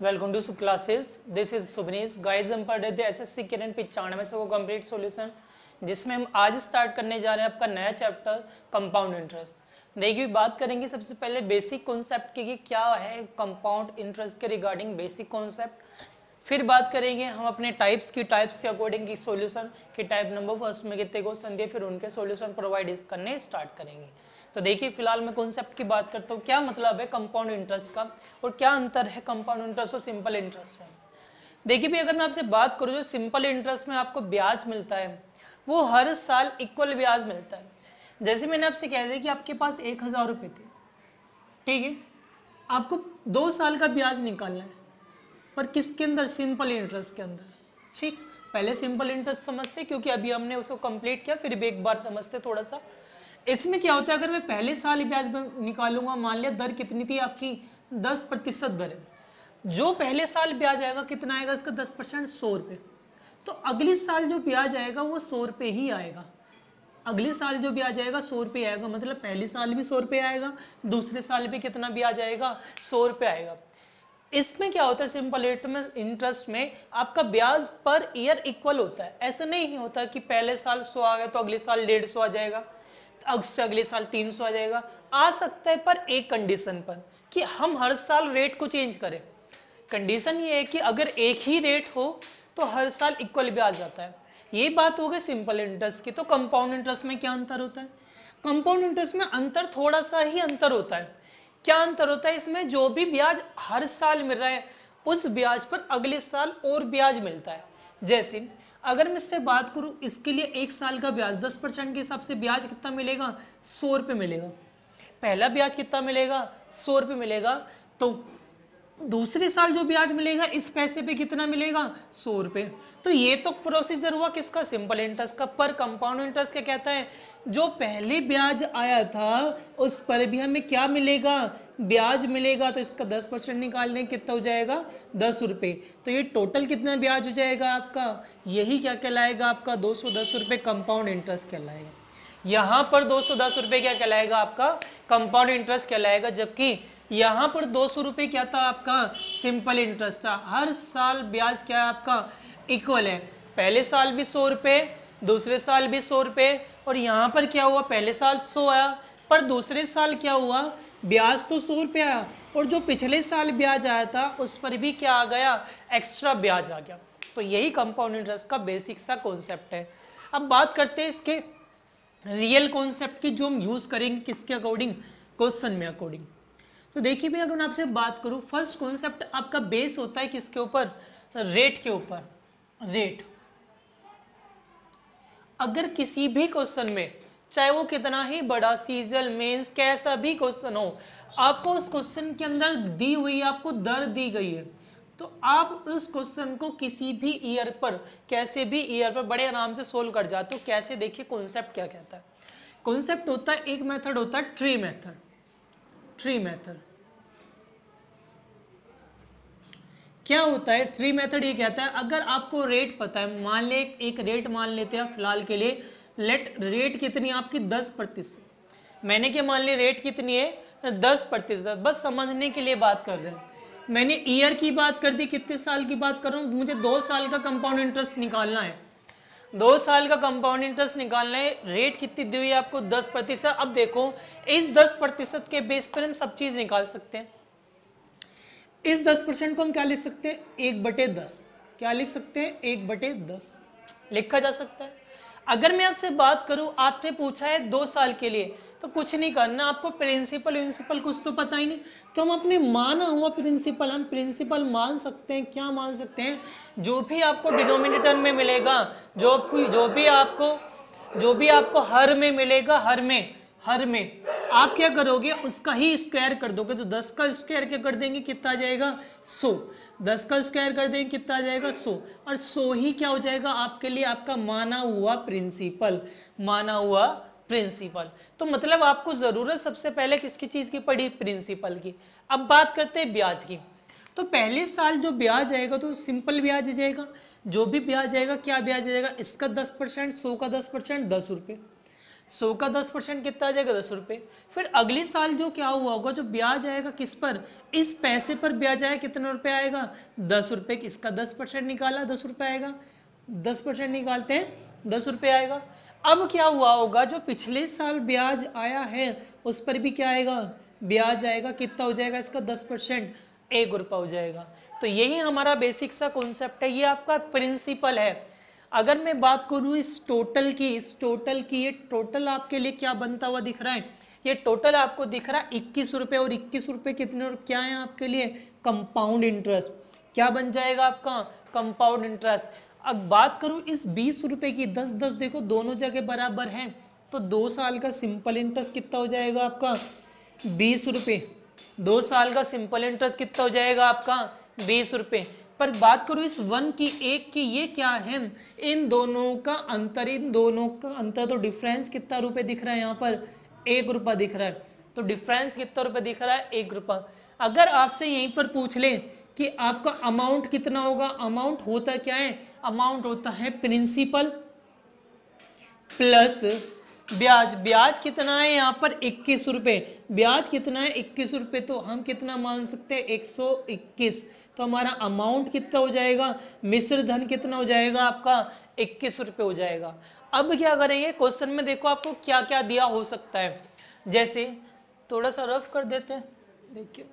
Welcome to classes. This is Subnish. Guys हम पढ़ रहे थे एसएससी किरण 95 को कंप्लीट सॉल्यूशन, जिसमें हम आज स्टार्ट करने जा रहे हैं आपका नया चैप्टर कंपाउंड इंटरेस्ट। देखिए बात करेंगे सबसे पहले बेसिक कॉन्सेप्ट की कि क्या है कंपाउंड इंटरेस्ट के रिगार्डिंग बेसिक कॉन्सेप्ट। फिर बात करेंगे हम अपने टाइप्स के अकॉर्डिंग की सॉल्यूशन कि टाइप नंबर फर्स्ट में कितने क्वेश्चन दिए, फिर उनके सॉल्यूशन प्रोवाइड करने स्टार्ट करेंगे। तो देखिए फिलहाल मैं कॉन्सेप्ट की बात करता हूँ, क्या मतलब है कंपाउंड इंटरेस्ट का और क्या अंतर है कंपाउंड इंटरेस्ट और सिंपल इंटरेस्ट में। देखिए भी अगर मैं आपसे बात करूँ, जो सिंपल इंटरेस्ट में आपको ब्याज मिलता है वो हर साल इक्वल ब्याज मिलता है। जैसे मैंने आपसे कह दिया कि आपके पास 1000 रुपये थे, ठीक है, आपको 2 साल का ब्याज निकालना है, पर किसके अंदर? सिंपल इंटरेस्ट के अंदर। ठीक, पहले सिंपल इंटरेस्ट समझते क्योंकि अभी हमने उसको कंप्लीट किया, फिर भी एक बार समझते थोड़ा सा। इसमें क्या होता है, अगर मैं पहले साल ही ब्याज निकालूंगा, मान लिया दर कितनी थी आपकी 10% दर है, जो पहले साल ब्याज आएगा कितना आएगा इसका 10%, 100 रुपये। तो अगले साल जो ब्याज आएगा वो 100 रुपये ही आएगा। अगले साल जो ब्याज आएगा 100 रुपये आएगा, मतलब पहले साल भी 100 रुपये आएगा, दूसरे साल भी कितना ब्याज आएगा? 100 रुपये आएगा। इसमें क्या होता है, सिंपल इंटरेस्ट में आपका ब्याज पर ईयर इक्वल होता है। ऐसा नहीं होता कि पहले साल 100 आ गया तो अगले साल 150 आ जाएगा, उससे अगले साल 300 आ जाएगा। आ सकता है पर एक कंडीशन पर, कि हम हर साल रेट को चेंज करें। कंडीशन ये है कि अगर एक ही रेट हो तो हर साल इक्वल ब्याज आता है। ये बात हो गई सिंपल इंटरेस्ट की। तो कंपाउंड इंटरेस्ट में क्या अंतर होता है? कंपाउंड इंटरेस्ट में अंतर थोड़ा सा ही अंतर होता है। क्या अंतर होता है इसमें? जो भी ब्याज हर साल मिल रहा है उस ब्याज पर अगले साल और ब्याज मिलता है। जैसे अगर मैं इससे बात करूं, इसके लिए 1 साल का ब्याज 10% के हिसाब से ब्याज कितना मिलेगा? 100 रुपये मिलेगा। पहला ब्याज कितना मिलेगा? 100 रुपये मिलेगा। तो दूसरे साल जो ब्याज मिलेगा इस पैसे पे कितना मिलेगा? 100 रुपये। तो ये तो प्रोसीजर हुआ किसका? सिंपल इंटरेस्ट का। पर कंपाउंड इंटरेस्ट क्या कहता है, जो पहले ब्याज आया था उस पर भी हमें क्या मिलेगा? ब्याज मिलेगा। तो इसका 10% निकाल दें, कितना हो जाएगा? 10 रुपये। तो ये टोटल कितना ब्याज हो जाएगा आपका? यही क्या कहलाएगा आपका? 210 रुपये कंपाउंड इंटरेस्ट कहलाएगा। यहाँ पर 210 रुपये क्या कहलाएगा आपका? कंपाउंड इंटरेस्ट कहलाएगा। जबकि यहाँ पर 200 रुपये क्या था आपका? सिंपल इंटरेस्ट था। हर साल ब्याज क्या है आपका? इक्वल है। पहले साल भी 100 रुपये, दूसरे साल भी 100 रुपये, और यहाँ पर क्या हुआ? पहले साल 100 आया, पर दूसरे साल क्या हुआ? ब्याज तो 100 रुपये आया, और जो पिछले साल ब्याज आया था उस पर भी क्या आ गया? एक्स्ट्रा ब्याज आ गया। तो यही कंपाउंड इंटरेस्ट का बेसिक सा कॉन्सेप्ट है। अब बात करते हैं इसके रियल कॉन्सेप्ट की, जो हम यूज़ करेंगे किसके अकॉर्डिंग? क्वेश्चन में अकॉर्डिंग। तो देखिए भैया, अगर मैं आपसे बात करूं, फर्स्ट कॉन्सेप्ट आपका बेस होता है किसके ऊपर? रेट के ऊपर। रेट। अगर किसी भी क्वेश्चन में, चाहे वो कितना ही बड़ा सीजल मेंस कैसा भी क्वेश्चन हो, आपको उस क्वेश्चन के अंदर दी हुई, आपको दर दी गई है, तो आप उस क्वेश्चन को किसी भी ईयर पर, कैसे भी ईयर पर बड़े आराम से सोल्व कर जाते हो। कैसे? देखिए कॉन्सेप्ट क्या कहता है। कॉन्सेप्ट होता है, एक मेथड होता है ट्री मेथड। ट्री मेथड क्या होता है? ट्री मेथड ये कहता है, अगर आपको रेट पता है, मान ले एक रेट मान लेते हैं फिलहाल के लिए, लेट रेट कितनी आपकी? 10%। मैंने क्या मान ली? रेट कितनी है? 10%। बस समझने के लिए बात कर रहे हैं। मैंने ईयर की बात कर दी, कितने साल की बात कर रहा हूँ? मुझे 2 साल का कंपाउंड इंटरेस्ट निकालना है। 2 साल का कंपाउंड इंटरेस्ट निकालना है। रेट कितनी दी हुई है आपको? 10%। अब देखो, इस 10% के बेस पर हम सब चीज निकाल सकते हैं। इस 10% को हम क्या लिख सकते हैं? 1/10। क्या लिख सकते हैं? 1/10 लिखा जा सकता है। अगर मैं आपसे बात करूं, आपसे पूछा है 2 साल के लिए, तो कुछ नहीं करना, आपको प्रिंसिपल कुछ तो पता ही नहीं, तो हम अपने माना हुआ प्रिंसिपल, हम प्रिंसिपल मान सकते हैं। क्या मान सकते हैं? जो भी आपको डिनोमिनेटर में मिलेगा, जो भी आपको हर में मिलेगा, हर में आप क्या करोगे? उसका ही स्क्वायर कर दोगे। तो 10 का स्क्वायर क्या कर देंगे? कितना आ जाएगा? 100। 10 का स्क्वायर कर देंगे, कितना आ जाएगा? 100। और 100 ही क्या हो जाएगा आपके लिए? आपका माना हुआ प्रिंसिपल। माना हुआ प्रिंसिपल। तो मतलब आपको जरूरत सबसे पहले किसकी चीज की पड़ी? प्रिंसिपल की। अब बात करते हैं ब्याज की। तो पहले साल जो ब्याज आएगा तो सिंपल ब्याज आ जाएगा। जो भी ब्याज आएगा, क्या ब्याज आ जाएगा? इसका 10%, 100 का 10%, 10 रुपये। 100 का 10% कितना आ जाएगा 10 रुपये। फिर अगले साल जो क्या हुआ होगा, जो ब्याज आएगा किस पर, इस पैसे पर ब्याज आएगा, कितना रुपये आएगा 10 रुपये। इसका 10% निकाला 10 रुपये आएगा, 10% निकालते हैं 10 रुपये आएगा। अब क्या हुआ होगा, जो पिछले साल ब्याज आया है उस पर भी क्या आएगा, ब्याज आएगा, कितना हो जाएगा इसका 10%, 1 रुपये हो जाएगा। तो यही हमारा बेसिक सा कॉन्सेप्ट है, ये आपका प्रिंसिपल है। अगर मैं बात करूँ इस टोटल की, ये टोटल आपके लिए क्या बनता हुआ दिख रहा है, ये टोटल आपको दिख रहा है 21 रुपये, और 21 रुपये कितने और क्या है आपके लिए, कंपाउंड इंटरेस्ट। क्या बन जाएगा आपका, कंपाउंड इंटरेस्ट। अब बात करूँ इस 20 रुपये की, 10-10 देखो दोनों जगह बराबर हैं, तो 2 साल का सिंपल इंटरेस्ट कितना हो जाएगा आपका 20 रुपये। 2 साल का सिंपल इंटरेस्ट कितना हो जाएगा आपका 20 रुपये। पर बात करूँ इस 1 की, 1 की, ये क्या है, इन दोनों का अंतर, तो डिफरेंस कितना रुपए दिख रहा है यहाँ पर 1 रुपया दिख रहा है। तो डिफरेंस कितना रुपए दिख रहा है 1 रुपया। अगर आपसे यहीं पर पूछ ले कि आपका अमाउंट कितना होगा, अमाउंट होता क्या है, अमाउंट होता है प्रिंसिपल प्लस ब्याज। ब्याज कितना है यहाँ पर 21 रुपये, ब्याज कितना है 21 रुपये, तो हम कितना मान सकते हैं 121। तो हमारा अमाउंट कितना हो जाएगा, मिश्र धन कितना हो जाएगा आपका 21 रुपये हो जाएगा। अब क्या करेंगे, क्वेश्चन में देखो आपको क्या क्या दिया हो सकता है, जैसे थोड़ा सा रफ कर देते हैं। देखिए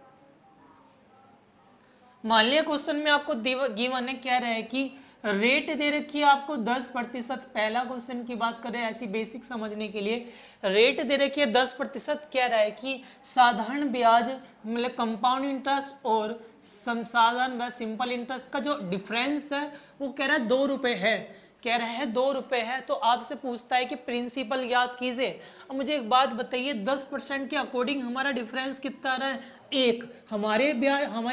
मान लिया क्वेश्चन में आपको गिवन है, कह रहा है कि रेट दे रखी है आपको 10%। पहला क्वेश्चन की बात करें ऐसी बेसिक समझने के लिए, रेट दे रखी है 10%, कह रहा है कि साधारण ब्याज मतलब कंपाउंड इंटरेस्ट और साधारण ब्याज सिंपल इंटरेस्ट का जो डिफरेंस है वो कह रहा है 2 रुपये है, कह रहा है 2 रुपये है। तो आपसे पूछता है कि प्रिंसिपल याद कीजिए। अब मुझे एक बात बताइए, 10% के अकॉर्डिंग हमारा डिफरेंस कितना आ रहा है 1, हमारे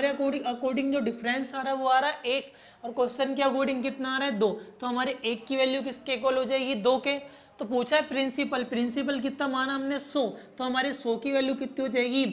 अकॉर्डिंग जो डिफरेंस आ रहा है वो आ रहा है 1, और क्वेश्चन के अकॉर्डिंग कितना आ रहा है 2। तो हमारे 1 की वैल्यू किसके इक्वल हो जाएगी 2 के। तो पूछा है प्रिंसिपल कितना माना हमने 100, तो हमारे 100 की वैल्यू कितनी हो जाएगी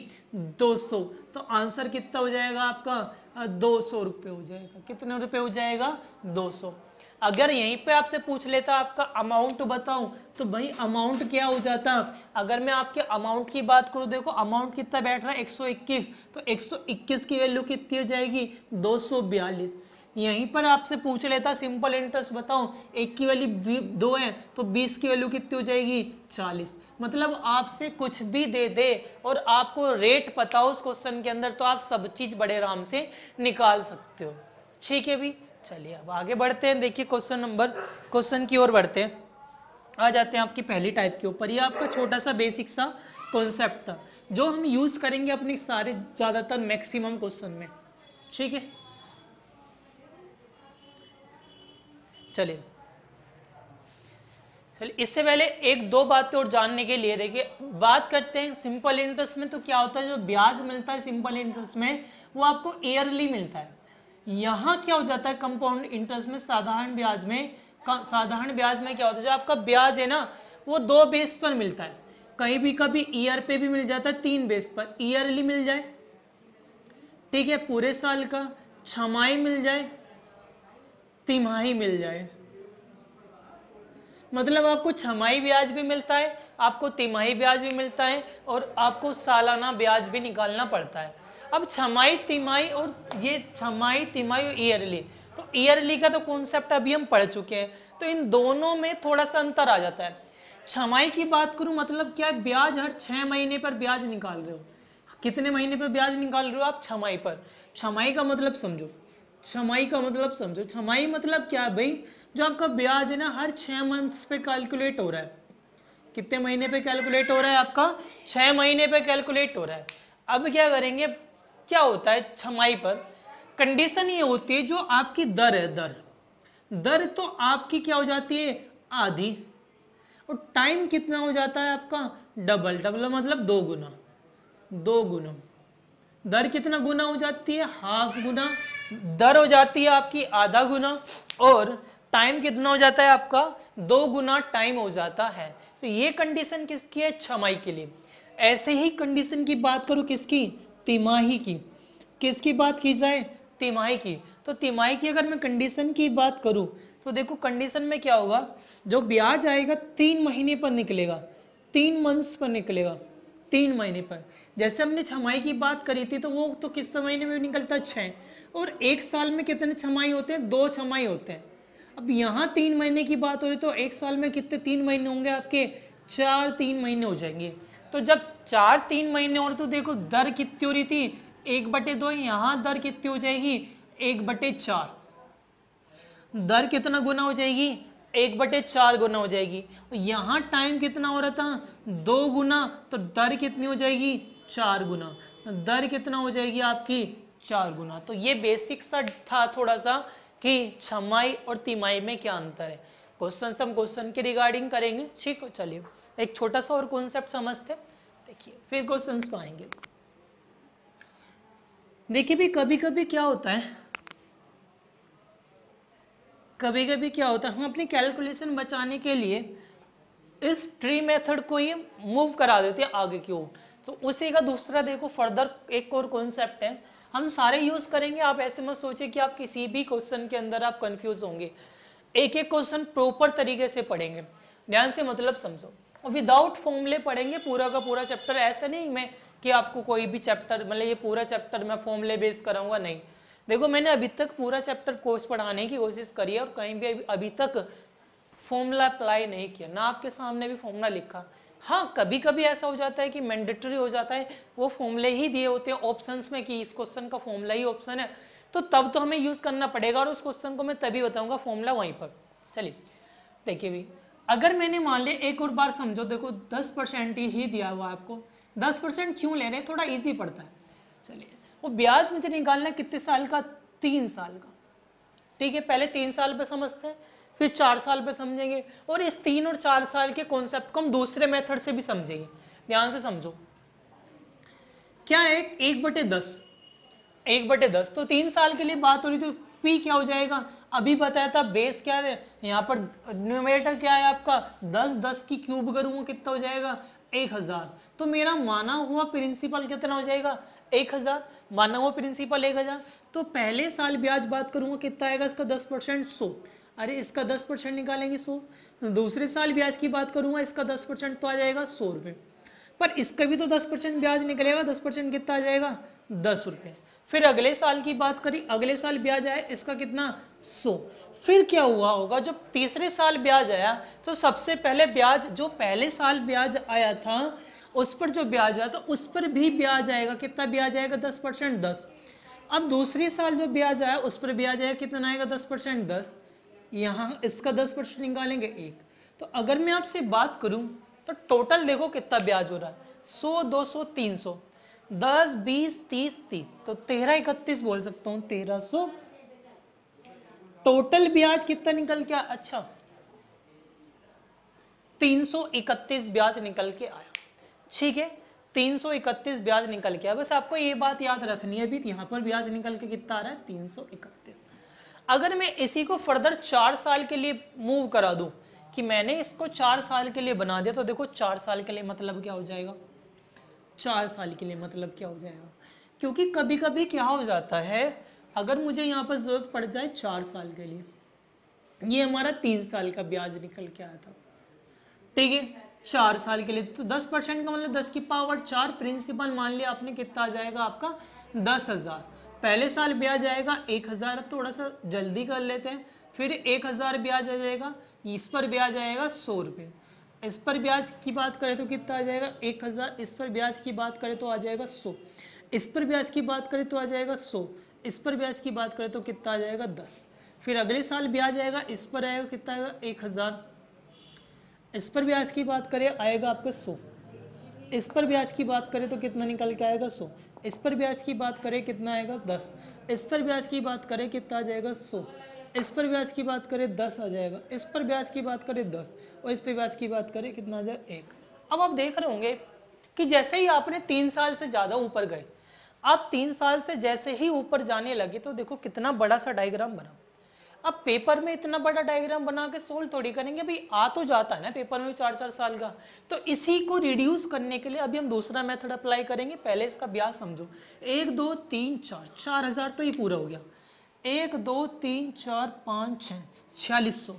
200। तो आंसर कितना हो जाएगा आपका 200 रुपये हो जाएगा। कितने रुपये हो जाएगा 200। अगर यहीं पे आपसे पूछ लेता आपका अमाउंट बताऊं, तो भाई अमाउंट क्या हो जाता, अगर मैं आपके अमाउंट की बात करूं, देखो अमाउंट कितना बैठ रहा है 121, तो 121 की वैल्यू कितनी हो जाएगी 242। यहीं पर आपसे पूछ लेता सिंपल इंटरेस्ट बताओ, 1 की वैल्यू 2 है, तो 20 की वैल्यू कितनी हो जाएगी 40। मतलब आपसे कुछ भी दे दे और आपको रेट पता हो उस क्वेश्चन के अंदर, तो आप सब चीज बड़े आराम से निकाल सकते हो। ठीक है भी, चलिए अब आगे बढ़ते हैं। देखिए क्वेश्चन की ओर बढ़ते हैं, आ जाते हैं आपकी पहली टाइप के ऊपर। ये आपका छोटा सा बेसिक सा कॉन्सेप्ट था जो हम यूज करेंगे अपने सारे ज्यादातर मैक्सिमम क्वेश्चन में। ठीक है, चलिए इससे पहले 1-2 बातें और जानने के लिए देखिए बात करते हैं सिंपल इंटरेस्ट में। तो क्या होता है, जो ब्याज मिलता है सिंपल इंटरेस्ट में वो आपको ईयरली मिलता है। यहाँ क्या हो जाता है कंपाउंड इंटरेस्ट में, साधारण ब्याज में क्या होता है, जो आपका ब्याज है ना वो 2 बेस पर मिलता है। कहीं भी कभी ईयर पे भी मिल जाता है, 3 बेस पर, ईयरली मिल जाए, ठीक है, पूरे साल का, छमाही मिल जाए, तिमाही मिल जाए। मतलब आपको छमाही ब्याज भी मिलता है, आपको तिमाही ब्याज भी मिलता है, और आपको सालाना ब्याज भी निकालना पड़ता है। अब छमाही तिमाही और ईयरली, तो ईयरली का तो कॉन्सेप्ट अभी हम पढ़ चुके हैं, तो इन दोनों में थोड़ा सा अंतर आ जाता है। छमाही की बात करूं मतलब क्या है, ब्याज हर 6 महीने पर ब्याज निकाल रहे हो। कितने महीने पर ब्याज निकाल रहे हो आप, छमाही पर। छमाही का मतलब समझो, छमाही मतलब क्या है भाई, जो आपका ब्याज है ना हर 6 मंथ्स पे कैलकुलेट हो रहा है। कितने महीने पे कैलकुलेट हो रहा है आपका, 6 महीने पे कैलकुलेट हो रहा है। अब क्या करेंगे, क्या होता है छमाही पर कंडीशन ये होती है, जो आपकी दर है, दर तो आपकी क्या हो जाती है आधी, और टाइम कितना हो जाता है आपका डबल मतलब 2 गुना। दर कितना गुना हो जाती है, हाफ गुना। दर हो जाती है आपकी आधा गुना, और टाइम कितना हो जाता है आपका 2 गुना टाइम हो जाता है। तो ये कंडीशन किसकी है, छमाही के लिए। ऐसे ही कंडीशन की बात करूं किसकी, तिमाही की। किसकी बात की जाए, तिमाही की। तो तिमाही की अगर मैं कंडीशन की बात करूं, तो देखो कंडीशन में क्या होगा, जो ब्याज आएगा 3 महीने पर निकलेगा। 3 मंथ्स पर निकलेगा, 3 महीने पर। जैसे हमने छमाही की बात करी थी तो वो तो किस पे महीने में निकलता है, 6। और 1 साल में कितने छमाही होते हैं, 2 छमाही होते हैं। अब यहाँ 3 महीने की बात हो रही तो 1 साल में कितने 3 महीने होंगे आपके, 4 3 महीने हो जाएंगे। तो जब 4 3 महीने और तो देखो दर कितनी हो रही थी, 1/2, यहाँ दर कितनी हो जाएगी, 1/4। दर कितना गुना हो जाएगी, 1/4 गुना हो जाएगी। यहाँ टाइम कितना हो रहा था, 2 गुना, तो दर कितनी हो जाएगी, 4 गुना। दर कितना हो जाएगी आपकी, 4 गुना। तो ये बेसिक सा था थोड़ा सा कि छमाही और तिमाही में क्या अंतर है। क्वेश्चन हम क्वेश्चन के रिगार्डिंग करेंगे, ठीक है। चलिए एक छोटा सा और कॉन्सेप्ट समझते, देखिए फिर क्वेश्चन पाएंगे। देखिए भी कभी कभी क्या होता है, कभी कभी क्या होता है, हम अपनी कैलकुलेशन बचाने के लिए इस ट्री मेथड को ही मूव करा देते हैं आगे की ओर। तो उसी का दूसरा देखो फर्दर एक और कॉन्सेप्ट है, हम सारे यूज करेंगे। आप ऐसे मत सोचिए कि आप किसी भी क्वेश्चन के अंदर आप कंफ्यूज होंगे। एक एक क्वेश्चन प्रॉपर तरीके से पढ़ेंगे, ध्यान से मतलब समझो, और विदाउट फॉर्मूले पढ़ेंगे पूरा का पूरा चैप्टर। ऐसा नहीं मैं कि आपको कोई भी चैप्टर मतलब ये पूरा चैप्टर मैं फॉर्मूले बेस कराऊंगा, नहीं। देखो मैंने अभी तक पूरा चैप्टर कोर्स पढ़ाने की कोशिश करी है और कहीं भी अभी तक फॉर्मूला अप्लाई नहीं किया, ना आपके सामने भी फॉर्मूला लिखा। हाँ कभी कभी ऐसा हो जाता है कि मैंडेटरी हो जाता है, वो फॉर्मूले ही दिए होते हैं ऑप्शंस में कि इस क्वेश्चन का फॉर्मूला ही ऑप्शन है, तो तब तो हमें यूज करना पड़ेगा और उस क्वेश्चन को मैं तभी बताऊंगा फॉर्मूला वहीं पर। चलिए देखिए भी, अगर मैंने मान लिया एक और बार समझो, देखो 10% ही दिया हुआ आपको। 10% क्यों ले रहे हैं, थोड़ा ईजी पड़ता है। चलिए वो ब्याज मुझे निकालना है कितने साल का, 3 साल का, ठीक है। पहले 3 साल पे समझते हैं, फिर 4 साल पे समझेंगे, और इस 3 और 4 साल के कॉन्सेप्ट को हम दूसरे मेथड से भी समझेंगे। ध्यान से समझो, क्या है 1/10, 1/10। तो 3 साल के लिए बात हो रही, तो पी क्या हो जाएगा, अभी बताया था बेस क्या है, यहाँ पर न्यूमरेटर क्या है आपका 10, 10 की क्यूब करूँगा कितना हो जाएगा 1000। तो मेरा माना हुआ प्रिंसिपल कितना हो जाएगा 1000, माना हुआ प्रिंसिपल 1000। तो पहले साल ब्याज बात करूँगा कितना आएगा इसका 10%, 100। अरे इसका 10% निकालेंगे 100। दूसरे साल ब्याज की बात करूँगा इसका 10% तो आ जाएगा 100 रुपये, पर इसका भी तो 10% ब्याज निकलेगा, 10% कितना आ जाएगा 10 रुपये। फिर अगले साल की बात करी, अगले साल ब्याज आया इसका कितना 100। फिर क्या हुआ होगा, जब तीसरे साल ब्याज आया तो सबसे पहले ब्याज जो पहले साल ब्याज आया था उस पर जो ब्याज आया तो उस पर भी ब्याज आएगा, कितना ब्याज आएगा 10%, 10। अब दूसरे साल जो ब्याज आया उस पर ब्याज आएगा, कितना आएगा 10%, 10। यहाँ इसका 10% निकालेंगे 1। तो अगर मैं आपसे बात करूं तो टोटल देखो कितना ब्याज हो रहा है, 100, 200, 300, 10, 20, 30, 30, तो 13, 31 बोल सकता हूँ, 1300 टोटल ब्याज कितना निकल के आया, अच्छा 331 ब्याज निकल के आया, ठीक है। 331 ब्याज निकल के आया, बस आपको ये बात याद रखनी है। अभी यहाँ पर ब्याज निकल के कितना आ रहा है 331। अगर मैं इसी को फर्दर 4 साल के लिए मूव करा दूं कि मैंने इसको 4 साल के लिए बना दिया, तो देखो 4 साल के लिए मतलब क्या हो जाएगा, 4 साल के लिए मतलब क्या हो जाएगा, क्योंकि कभी कभी क्या हो जाता है, अगर मुझे यहाँ पर जरूरत पड़ जाए 4 साल के लिए, ये हमारा 3 साल का ब्याज निकल के आया था, ठीक है। 4 साल के लिए तो 10% का मतलब 10 की पावर 4 प्रिंसिपल मान लिया आपने, कितना आ जाएगा आपका 10,000। पहले साल ब्याज आएगा 1000, थोड़ा सा जल्दी कर लेते हैं, फिर 1000 ब्याज आ जाएगा, इस पर ब्याज आएगा 100 रुपये। इस पर ब्याज की बात करें तो कितना आ जाएगा 1000, इस पर ब्याज की बात करें तो आ जाएगा 100, इस पर ब्याज की बात करें तो आ जाएगा 100, इस पर ब्याज की बात करें तो कितना आ जाएगा 10। फिर अगले साल ब्याज आएगा, इस पर आएगा कितना आएगा 1000, इस पर ब्याज की बात करें आएगा आपका 100, इस पर ब्याज की बात करें तो कितना निकल के आएगा 100, इस पर ब्याज की बात करें कितना आएगा 10, इस पर ब्याज की बात करें कितना आ जाएगा 100, इस पर ब्याज की बात करें 10 आ जाएगा, इस पर ब्याज की बात करें 10, और इस पर ब्याज की बात करें कितना आ जाएगा 1। अब आप देख रहे होंगे कि जैसे ही आपने 3 साल से ज़्यादा ऊपर गए, आप 3 साल से जैसे ही ऊपर जाने लगे तो देखो कितना बड़ा सा डायग्राम बना। अब पेपर में इतना बड़ा डायग्राम बना के सोल्व थोड़ी करेंगे, भाई आ तो जाता है ना पेपर में 4-4 साल का। तो इसी को रिड्यूस करने के लिए अभी हम दूसरा मेथड अप्लाई करेंगे। पहले इसका ब्याज समझो, 1, 2, 3, 4, 4000 तो ये पूरा हो गया, 1, 2, 3, 4, 5, 6, 4600,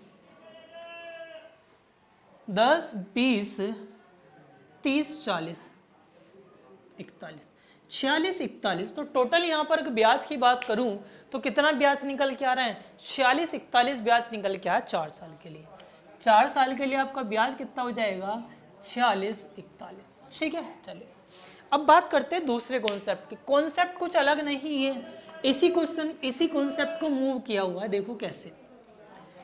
10, 20, 30, 40, 41, 46, 41। तो टोटल यहाँ पर ब्याज की बात करूँ तो कितना ब्याज निकल के आ रहा है? 46, 41 ब्याज निकल के आया 4 साल के लिए। 4 साल के लिए आपका ब्याज कितना हो जाएगा? 46, 41। ठीक है, चलिए अब बात करते हैं दूसरे कॉन्सेप्ट की। कॉन्सेप्ट कुछ अलग नहीं है, इसी कॉन्सेप्ट को मूव किया हुआ है। देखो कैसे,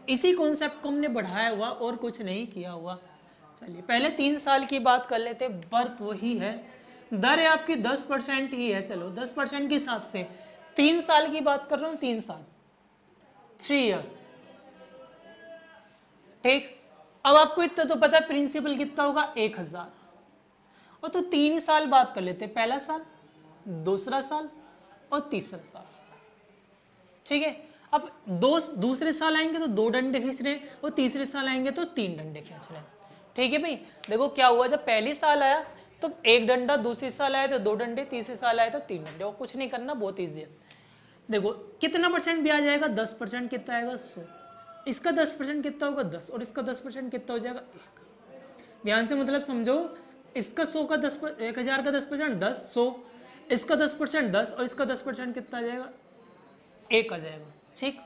इसी कॉन्सेप्ट को हमने बढ़ाया हुआ और कुछ नहीं किया हुआ। चलिए पहले 3 साल की बात कर लेते। बर्थ वही है, दर है आपकी 10% ही है। चलो 10% के हिसाब से 3 साल की बात कर रहा हूँ, 3 साल, 3 ईयर। ठीक, अब आपको इतना तो पता है प्रिंसिपल कितना होगा? 1000। और तो 3 साल बात कर लेते, पहला साल, दूसरा साल और तीसरा साल। ठीक है, अब दूसरे साल आएंगे तो 2 डंडे खींच रहे हैं और तीसरे साल आएंगे तो 3 डंडे खींच रहे हैं। ठीक है भाई, देखो क्या हुआ, जब पहली साल आया तो 1 डंडा, दूसरी साल आया तो 2 डंडे, तीसरे साल आया तो 3 डंडे। और कुछ नहीं करना, बहुत ईजी है। देखो कितना परसेंट ब्याज आएगा? 10%। कितना आएगा? 100। इसका 10% कितना होगा? 10। और इसका 10% कितना हो जाएगा? 1। ध्यान से मतलब समझो, इसका 100 का 10, 1000 का 10%, 10, 100। इसका 10%, 10। और इसका 10% कितना आ जाएगा? 1 आ जाएगा। ठीक,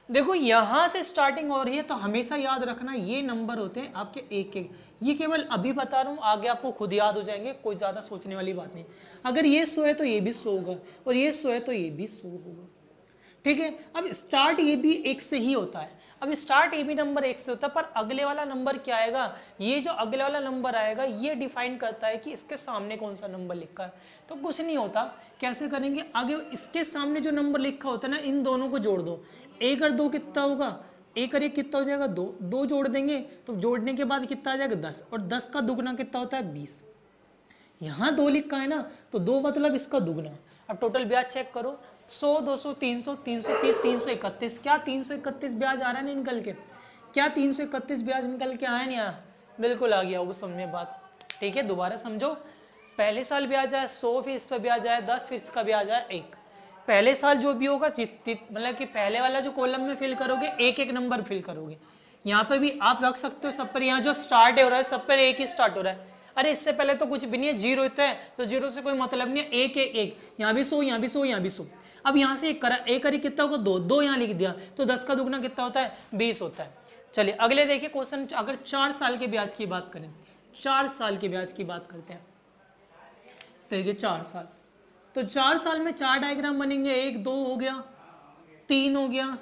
देखो यहां से स्टार्टिंग हो रही है तो हमेशा याद रखना ये नंबर होते हैं आपके एक एक। ये केवल अभी बता रहा हूं, आगे आपको खुद याद हो जाएंगे, कोई ज्यादा सोचने वाली बात नहीं। अगर ये 100 है तो ये भी 100 होगा, और ये 100 है तो ये भी 100 होगा। ठीक है, अब स्टार्ट ये भी 1 से ही होता है। अब स्टार्ट ये भी नंबर 1 से होता है, पर अगले वाला नंबर क्या आएगा? ये जो अगले वाला नंबर आएगा ये डिफाइन करता है कि इसके सामने कौन सा नंबर लिखा है। तो कुछ नहीं होता, कैसे करेंगे आगे? इसके सामने जो नंबर लिखा होता है ना, इन दोनों को जोड़ दो। 1 और 2 कितना होगा? 1 और 1 कितना हो जाएगा? 2। 2 जोड़ देंगे तो जोड़ने के बाद कितना आ जाएगा? 10। और 10 का दुगना कितना होता है? 20। यहाँ 2 लिखा है ना, तो 2 मतलब इसका दुगना। अब टोटल ब्याज चेक करो, 100, 200, 300, 330, 331। क्या 331 ब्याज आ रहा है ना निकल के? क्या 331 ब्याज निकल के आया नहीं आया? बिल्कुल आ गया होगा, समझ में बात। ठीक है, दोबारा समझो। पहले साल ब्याज आया 100, फिर इस पर ब्याज आया 10, फिर इसका ब्याज आया 1। पहले साल जो भी होगा, मतलब कि पहले वाला जो कॉलम में फिल करोगे, एक एक नंबर फिल करोगे। यहाँ पे भी आप रख सकते हो सब पर, यहाँ जो स्टार्ट हो रहा है सब पर 1 ही स्टार्ट हो रहा है। अरे इससे पहले तो कुछ भी नहीं है, 0 होता है तो 0 से कोई मतलब नहीं है। 1 1 1, यहाँ भी 100, यहाँ भी 100, यहाँ भी 100। अब यहाँ से 1 करा, 1 करी कितना होगा? 2। 2 यहाँ लिख दिया तो 10 का दुगना कितना होता है? 20 होता है। चलिए अगले देखिए क्वेश्चन। अगर 4 साल के ब्याज की बात करें, 4 साल के ब्याज की बात करते हैं, तो देखिए 4 साल, तो 4 साल में 4 डायग्राम बनेंगे। 1 2 हो गया, 3 हो गया,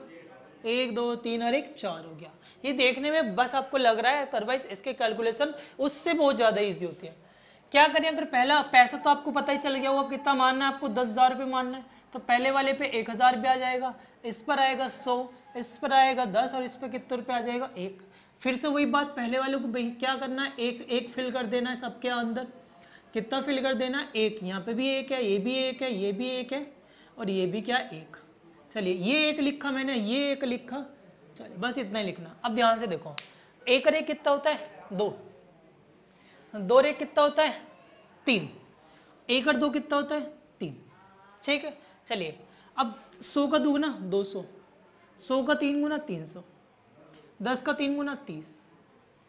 1 2 3 और 1 4 हो गया। ये देखने में बस आपको लग रहा है, अदरवाइज इसके कैलकुलेशन उससे बहुत ज़्यादा इजी होती है। क्या करें? अगर पहला पैसा तो आपको पता ही चल गया होगा कितना मानना है आपको, 10,000 रुपये मानना है। तो पहले वाले पे 1000 ब्याज आएगा, इस पर आएगा 100, इस पर आएगा 10 और इस पर कितने रुपये आ जाएगा? 1। फिर से वही बात, पहले वाले को क्या करना है? 1 1 फिल कर देना है सबके अंदर। कितना फिल कर देना? 1। यहाँ पे भी 1 है, ये भी 1 है, ये भी 1 है और ये भी क्या? 1। चलिए ये 1 लिखा मैंने, ये 1 लिखा, चलिए बस इतना ही लिखना। अब ध्यान से देखो, 1 और 1 कितना होता है? 2। 2 और 1 कितना होता है? 3। 1 और 2 कितना होता है? 3। ठीक है, चलिए अब 100 का दुगना 200, 100 का 3 गुना 300, 10 का 3 गुना 30।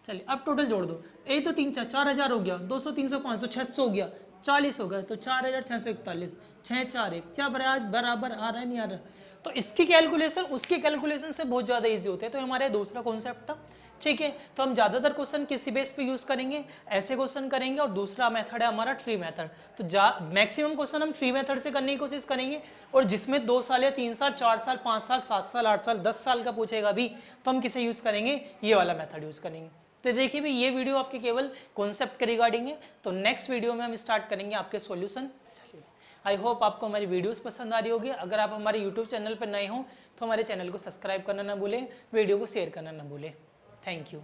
चलिए अब टोटल जोड़ दो, यही तो 3 4 4000 हो गया, 200 300 500 600 हो गया, 40 हो गया, तो 4641। 6 4 1 क्या बराबर आ रहा है? नहीं आ रहा? तो इसकी कैलकुलेशन उसकी कैलकुलेशन से बहुत ज़्यादा इजी होते हैं। तो हमारे दूसरा कॉन्सेप्ट था। ठीक है, तो हम ज़्यादातर क्वेश्चन किसी बेस पे यूज़ करेंगे? ऐसे क्वेश्चन करेंगे। और दूसरा मेथड है हमारा ट्री मेथड। तो मैक्सिमम क्वेश्चन हम ट्री मेथड से करने की कोशिश करेंगे। और जिसमें 2 साल या 3 साल 4 साल 5 साल 7 साल 8 साल 10 साल का पूछेगा भी, तो हम किसे यूज़ करेंगे? ये वाला मेथड यूज़ करेंगे। तो देखिए भाई, ये वीडियो आपके केवल कॉन्सेप्ट के रिगार्डिंग है। तो नेक्स्ट वीडियो में हम स्टार्ट करेंगे आपके सॉल्यूशन। चलिए, आई होप आपको हमारी वीडियोस पसंद आ रही होगी। अगर आप हमारे यूट्यूब चैनल पर नए हो तो हमारे चैनल को सब्सक्राइब करना ना भूलें, वीडियो को शेयर करना ना भूलें। Thank you.